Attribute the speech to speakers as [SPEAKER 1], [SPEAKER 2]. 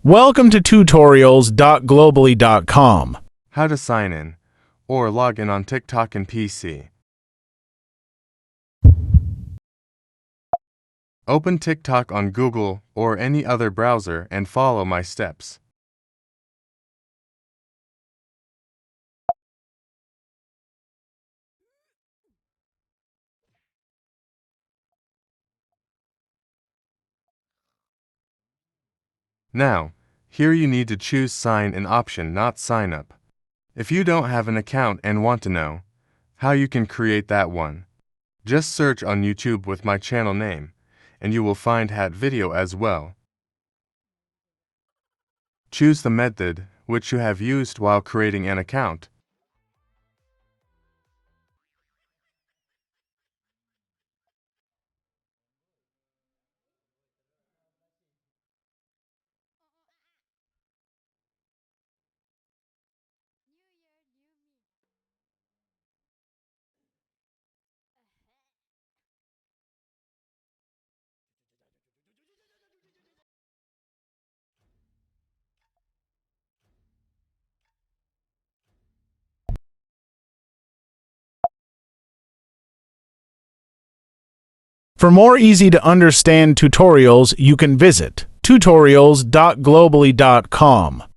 [SPEAKER 1] Welcome to tutorials.globally.com.
[SPEAKER 2] How to sign in or log in on TikTok and PC. Open TikTok on Google or any other browser and follow my steps. Now, here you need to choose Sign In option, not Sign Up. If you don't have an account and want to know how you can create that one, just search on YouTube with my channel name, and you will find that video as well. Choose the method which you have used while creating an account.
[SPEAKER 1] For more easy-to-understand tutorials, you can visit tutorials.globally.com.